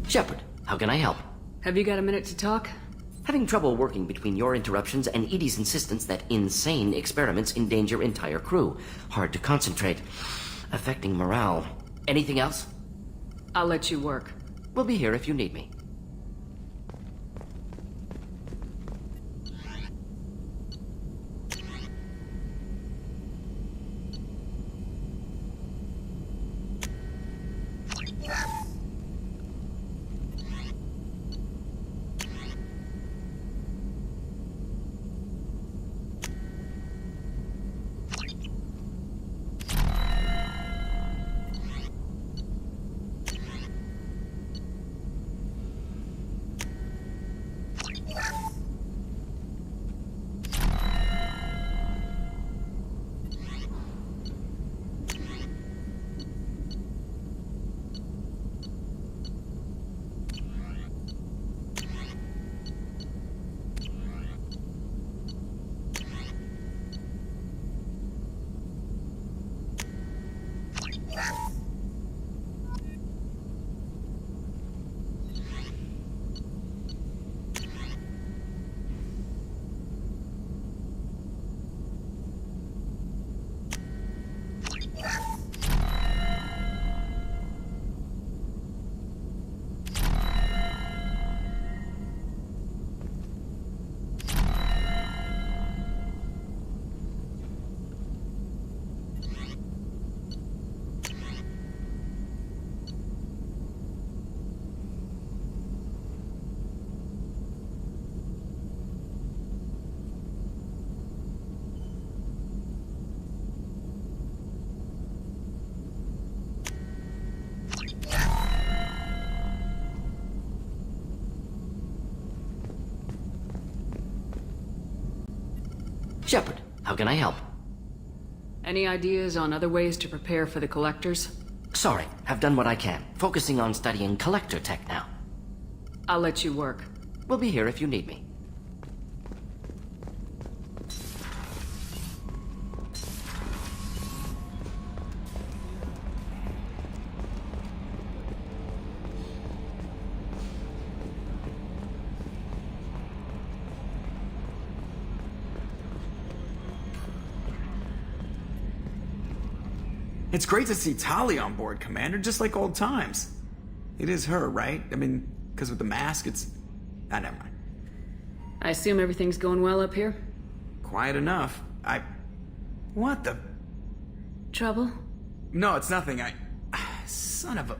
Shepard, how can I help? Have you got a minute to talk? Having trouble working between your interruptions and EDI's insistence that insane experiments endanger entire crew. Hard to concentrate. Affecting morale. Anything else? I'll let you work. We'll be here if you need me. Shepard, how can I help? Any ideas on other ways to prepare for the collectors? Sorry, have done what I can. Focusing on studying collector tech now. I'll let you work. We'll be here if you need me. It's great to see Tali on board, Commander, just like old times. It is her, right? I mean, because with the mask, it's... Ah, never mind. I assume everything's going well up here? Quiet enough. What the... Trouble? No, it's nothing. Son of a...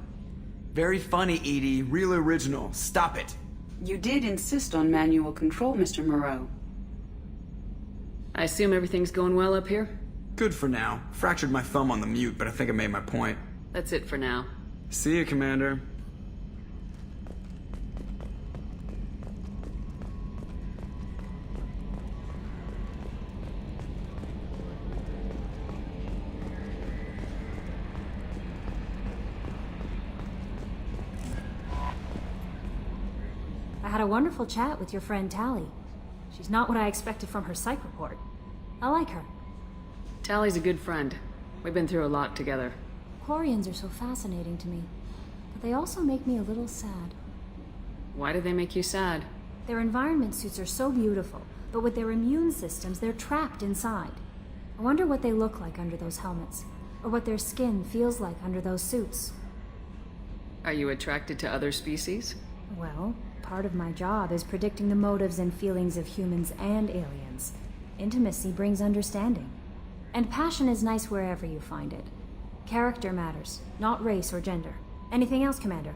Very funny, Edie. Real original. Stop it. You did insist on manual control, Mr. Moreau. I assume everything's going well up here? Good for now. Fractured my thumb on the mute, but I think I made my point. That's it for now. See you, Commander. I had a wonderful chat with your friend Tali. She's not what I expected from her psych report. I like her. Tali's a good friend. We've been through a lot together. Quarians are so fascinating to me, but they also make me a little sad. Why do they make you sad? Their environment suits are so beautiful, but with their immune systems, they're trapped inside. I wonder what they look like under those helmets, or what their skin feels like under those suits. Are you attracted to other species? Well, part of my job is predicting the motives and feelings of humans and aliens. Intimacy brings understanding. And passion is nice wherever you find it. Character matters, not race or gender. Anything else, Commander?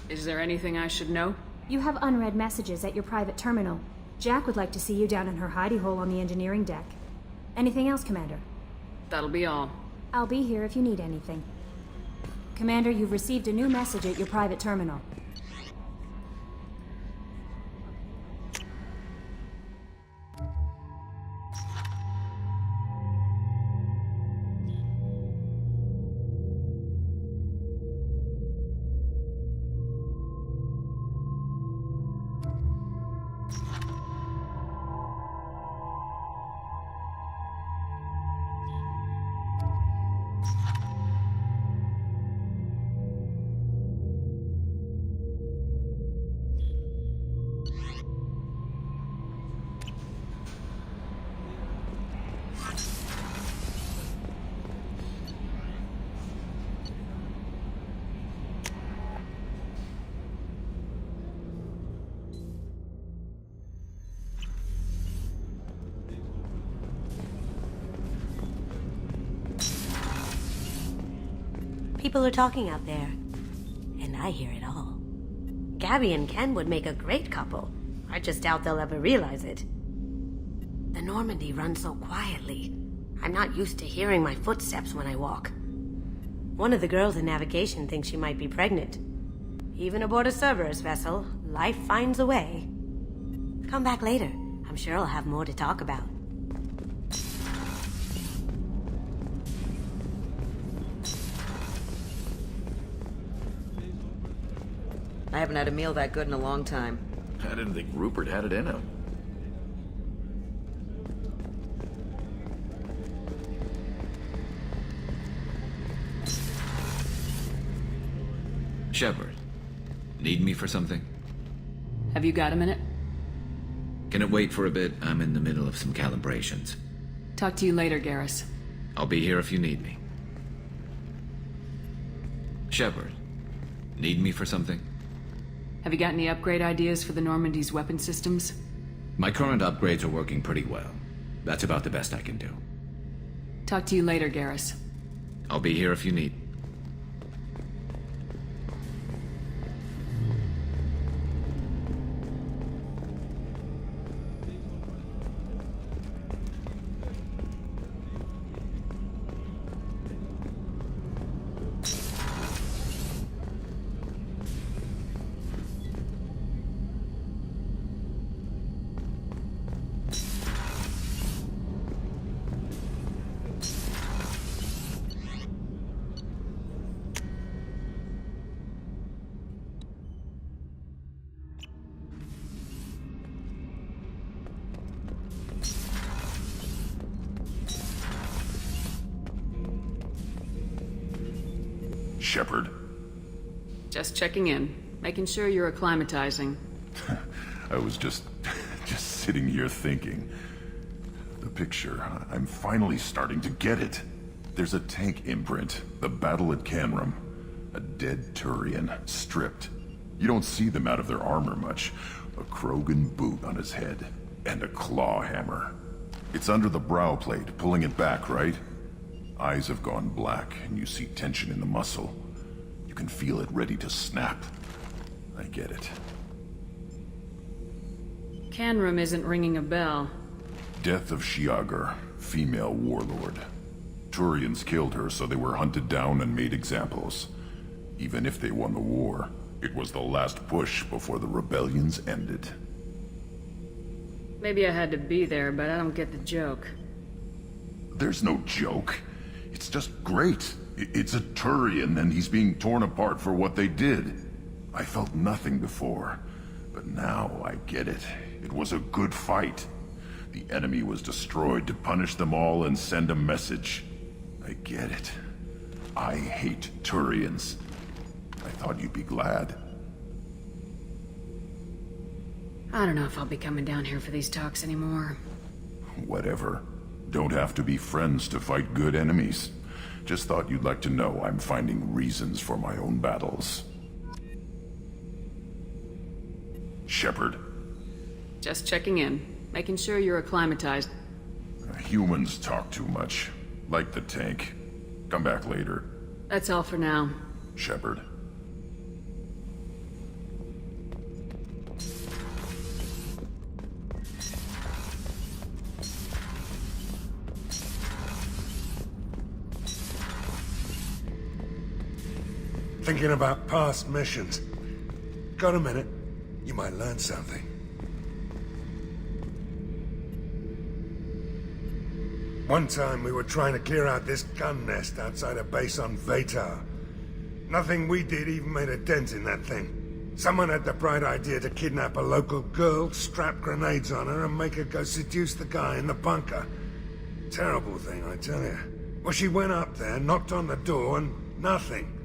Is there anything I should know? You have unread messages at your private terminal. Jack would like to see you down in her hidey hole on the engineering deck. Anything else, Commander? That'll be all. I'll be here if you need anything. Commander, you've received a new message at your private terminal. people are talking out there. And I hear it all. Gabby and Ken would make a great couple. I just doubt they'll ever realize it. The Normandy runs so quietly. I'm not used to hearing my footsteps when I walk. One of the girls in navigation thinks she might be pregnant. Even aboard a Cerberus vessel, life finds a way. Come back later. I'm sure I'll have more to talk about. I haven't had a meal that good in a long time. I didn't think Rupert had it in him. Shepard, need me for something? Have you got a minute? Can it wait for a bit? I'm in the middle of some calibrations. Talk to you later, Garrus. I'll be here if you need me. Shepard, need me for something? Have you got any upgrade ideas for the Normandy's weapon systems? My current upgrades are working pretty well. That's about the best I can do. Talk to you later, Garrus. I'll be here if you need. Shepard. Just checking in. Making sure you're acclimatizing. I was just sitting here thinking. The picture, I'm finally starting to get it. There's a tank imprint, the battle at Haestrom. A dead Turian, stripped. You don't see them out of their armor much. A Krogan boot on his head, and a claw hammer. It's under the brow plate, pulling it back, right? Eyes have gone black, and you see tension in the muscle. You can feel it ready to snap. I get it. Haestrom isn't ringing a bell. Death of Shiagar, female warlord. Turians killed her, so they were hunted down and made examples. Even if they won the war, it was the last push before the rebellions ended. Maybe I had to be there, but I don't get the joke. There's no joke. It's just great. It's a Turian, and he's being torn apart for what they did. I felt nothing before, but now I get it. It was a good fight. The enemy was destroyed to punish them all and send a message. I get it. I hate Turians. I thought you'd be glad. I don't know if I'll be coming down here for these talks anymore. Whatever. Don't have to be friends to fight good enemies. Just thought you'd like to know I'm finding reasons for my own battles. Shepard. Just checking in. Making sure you're acclimatized. Humans talk too much. Like the tank. Come back later. That's all for now. Shepard. Thinking about past missions. Got a minute? You might learn something. One time we were trying to clear out this gun nest outside a base on Vatar. Nothing we did even made a dent in that thing. Someone had the bright idea to kidnap a local girl, strap grenades on her, and make her go seduce the guy in the bunker. Terrible thing, I tell you. Well, she went up there, knocked on the door, and nothing.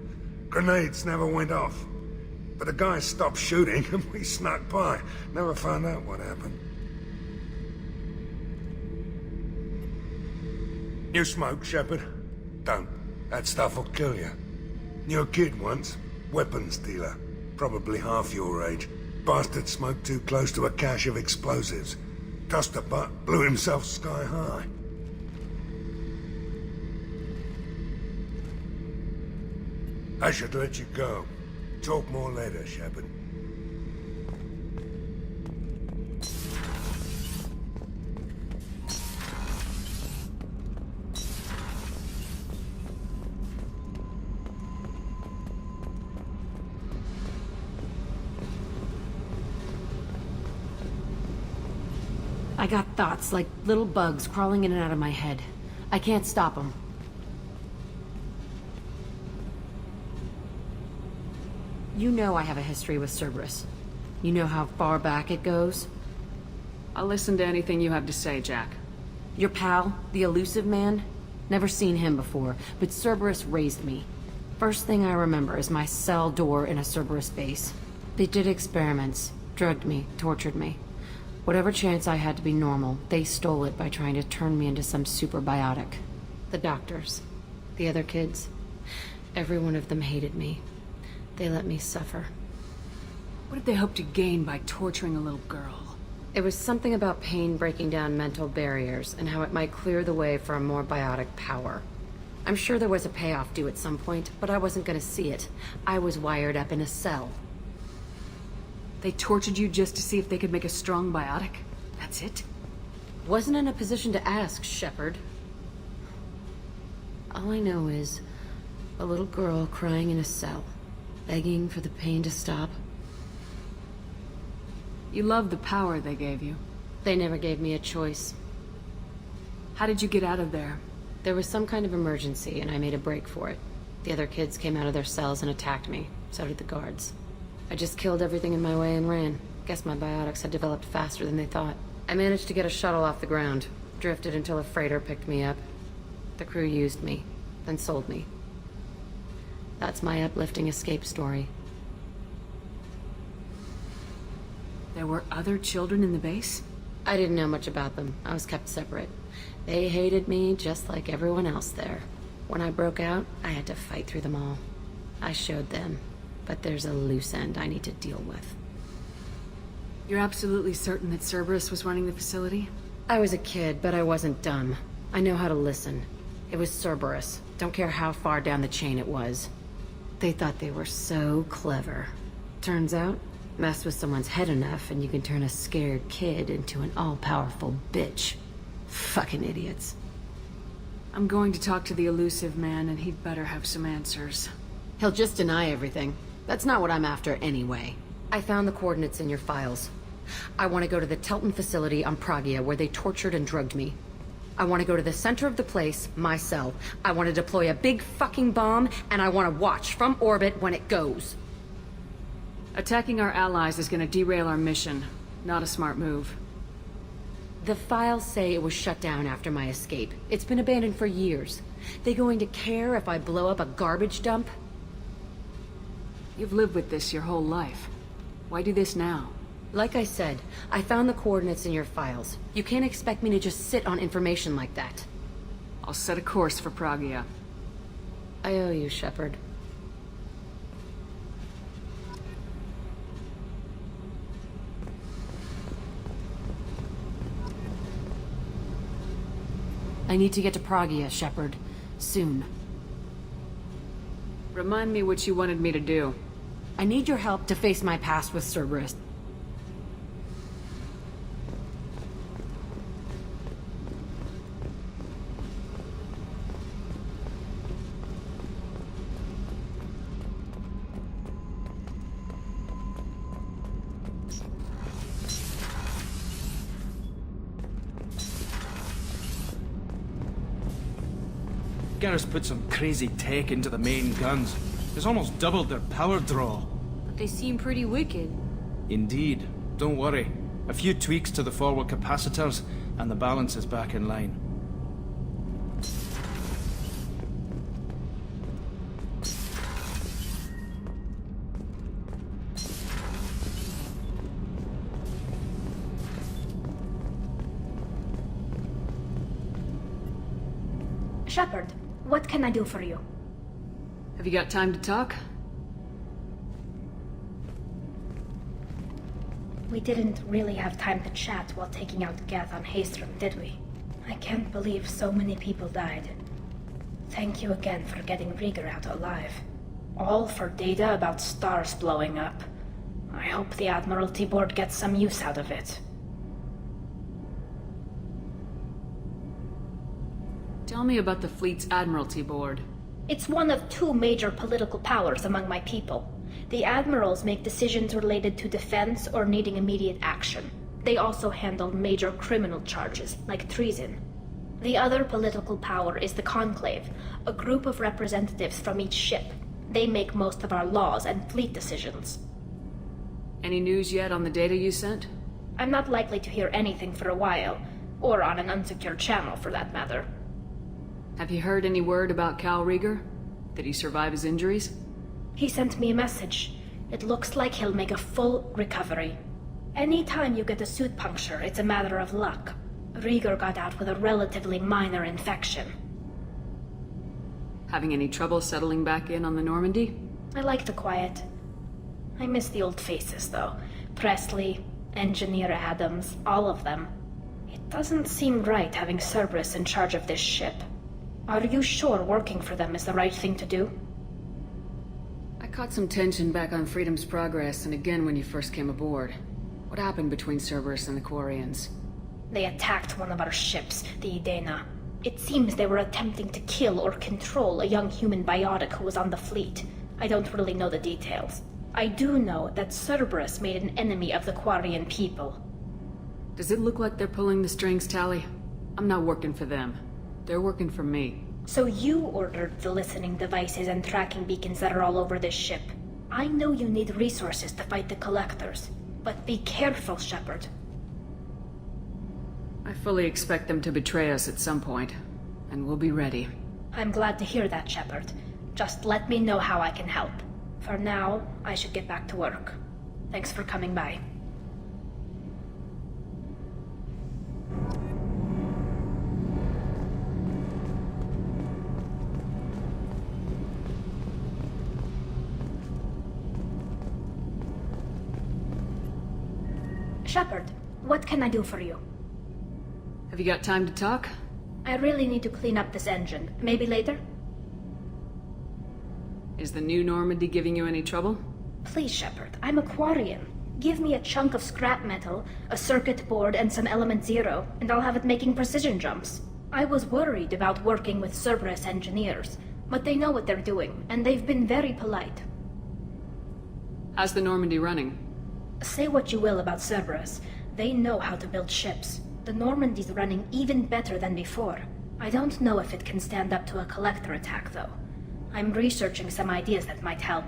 Grenades never went off. But the guy stopped shooting, and we snuck by. Never found out what happened. You smoke, Shepard? Don't. That stuff will kill you. Knew a kid once. Weapons dealer. Probably half your age. Bastard smoked too close to a cache of explosives. Tossed a butt, blew himself sky high. I should let you go. Talk more later, Shepard. I got thoughts like little bugs crawling in and out of my head. I can't stop them. You know I have a history with Cerberus. You know how far back it goes? I'll listen to anything you have to say, Jack. Your pal, the elusive man? Never seen him before, but Cerberus raised me. First thing I remember is my cell door in a Cerberus base. They did experiments, drugged me, tortured me. Whatever chance I had to be normal, they stole it by trying to turn me into some super biotic. The doctors, the other kids, every one of them hated me. They let me suffer. What did they hope to gain by torturing a little girl? It was something about pain breaking down mental barriers and how it might clear the way for a more biotic power. I'm sure there was a payoff due at some point, but I wasn't gonna see it. I was wired up in a cell. They tortured you just to see if they could make a strong biotic? That's it? Wasn't in a position to ask, Shepard. All I know is a little girl crying in a cell, begging for the pain to stop. You love the power they gave you. They never gave me a choice. How did you get out of there? There was some kind of emergency, and I made a break for it. The other kids came out of their cells and attacked me. So did the guards. I just killed everything in my way and ran. Guess my biotics had developed faster than they thought. I managed to get a shuttle off the ground. Drifted until a freighter picked me up. The crew used me, then sold me. That's my uplifting escape story. There were other children in the base? I didn't know much about them. I was kept separate. They hated me just like everyone else there. When I broke out, I had to fight through them all. I showed them. But there's a loose end I need to deal with. You're absolutely certain that Cerberus was running the facility? I was a kid, but I wasn't dumb. I know how to listen. It was Cerberus. Don't care how far down the chain it was. They thought they were so clever. Turns out, mess with someone's head enough and you can turn a scared kid into an all-powerful bitch. Fucking idiots. I'm going to talk to the elusive man, and he'd better have some answers. He'll just deny everything. That's not what I'm after anyway. I found the coordinates in your files. I want to go to the Telton facility on Pragia where they tortured and drugged me. I want to go to the center of the place, my cell. I want to deploy a big fucking bomb, and I want to watch from orbit when it goes. Attacking our allies is going to derail our mission. Not a smart move. The files say it was shut down after my escape. It's been abandoned for years. They going to care if I blow up a garbage dump? You've lived with this your whole life. Why do this now? Like I said, I found the coordinates in your files. You can't expect me to just sit on information like that. I'll set a course for Pragia. I owe you, Shepard. I need to get to Pragia, Shepard. Soon. Remind me what you wanted me to do. I need your help to face my past with Cerberus. Garrus put some crazy tech into the main guns. It's almost doubled their power draw. But they seem pretty wicked. Indeed. Don't worry. A few tweaks to the forward capacitors, and the balance is back in line. Shepard, what can I do for you? Have you got time to talk? We didn't really have time to chat while taking out Gath on Haestrom, did we? I can't believe so many people died. Thank you again for getting Rieger out alive. All for data about stars blowing up. I hope the Admiralty Board gets some use out of it. Tell me about the fleet's Admiralty Board. It's one of two major political powers among my people. The admirals make decisions related to defense or needing immediate action. They also handle major criminal charges, like treason. The other political power is the Conclave, a group of representatives from each ship. They make most of our laws and fleet decisions. Any news yet on the data you sent? I'm not likely to hear anything for a while, or on an unsecured channel for that matter. Have you heard any word about Cal Rieger? Did he survive his injuries? He sent me a message. It looks like he'll make a full recovery. Anytime you get a suit puncture, it's a matter of luck. Rieger got out with a relatively minor infection. Having any trouble settling back in on the Normandy? I like the quiet. I miss the old faces, though. Presley, Engineer Adams, all of them. It doesn't seem right having Cerberus in charge of this ship. Are you sure working for them is the right thing to do? I caught some tension back on Freedom's Progress and again when you first came aboard. What happened between Cerberus and the Quarians? They attacked one of our ships, the Idena. It seems they were attempting to kill or control a young human biotic who was on the fleet. I don't really know the details. I do know that Cerberus made an enemy of the Quarian people. Does it look like they're pulling the strings, Tali? I'm not working for them. They're working for me. So you ordered the listening devices and tracking beacons that are all over this ship. I know you need resources to fight the Collectors, but be careful, Shepard. I fully expect them to betray us at some point, and we'll be ready. I'm glad to hear that, Shepard. Just let me know how I can help. For now, I should get back to work. Thanks for coming by. Shepard, what can I do for you? Have you got time to talk? I really need to clean up this engine. Maybe later? Is the new Normandy giving you any trouble? Please, Shepard, I'm a Quarian. Give me a chunk of scrap metal, a circuit board, and some element zero, and I'll have it making precision jumps. I was worried about working with Cerberus engineers, but they know what they're doing, and they've been very polite. How's the Normandy running? Say what you will about Cerberus. They know how to build ships. The Normandy's running even better than before. I don't know if it can stand up to a Collector attack, though. I'm researching some ideas that might help.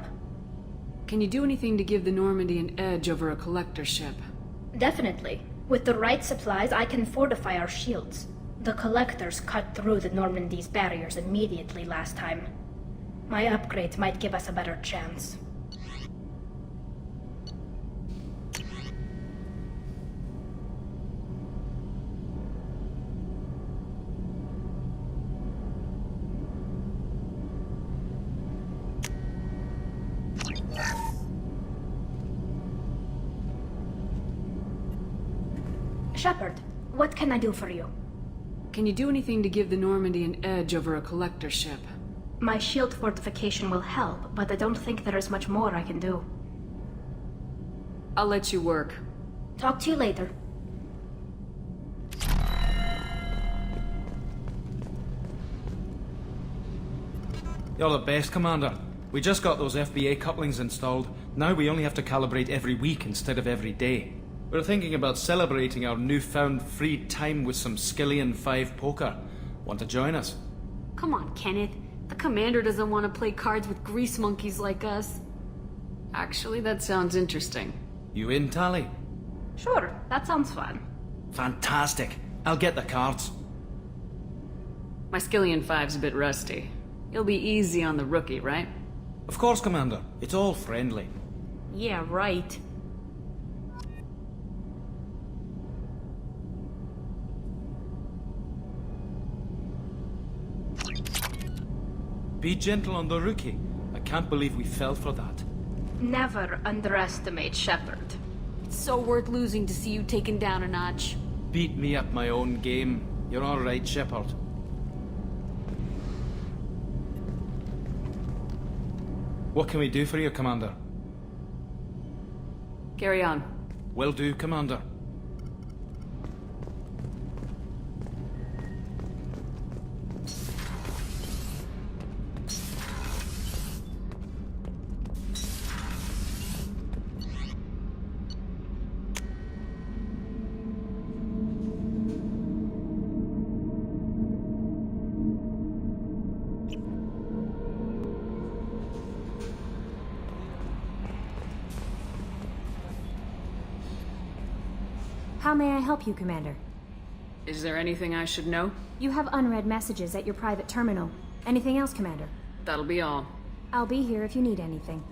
Can you do anything to give the Normandy an edge over a Collector ship? Definitely. With the right supplies, I can fortify our shields. The Collectors cut through the Normandy's barriers immediately last time. My upgrades might give us a better chance. Shepard, what can I do for you? Can you do anything to give the Normandy an edge over a Collector ship? My shield fortification will help, but I don't think there is much more I can do. I'll let you work. Talk to you later. You're the best, Commander. We just got those FBA couplings installed. Now we only have to calibrate every week instead of every day. We're thinking about celebrating our newfound free time with some Skillian 5 poker. Want to join us? Come on, Kenneth. The Commander doesn't want to play cards with grease monkeys like us. Actually, that sounds interesting. You in, Tali? Sure, that sounds fun. Fantastic. I'll get the cards. My Skillian 5's a bit rusty. You'll be easy on the rookie, right? Of course, Commander. It's all friendly. Yeah, right. Be gentle on the rookie. I can't believe we fell for that. Never underestimate Shepard. It's so worth losing to see you taken down a notch. Beat me at my own game. You're all right, What can we do for you, Commander? Carry on. Will do, Commander. How may I help you, Commander? Is there anything I should know? You have unread messages at your private terminal. Anything else, Commander? That'll be all. I'll be here if you need anything.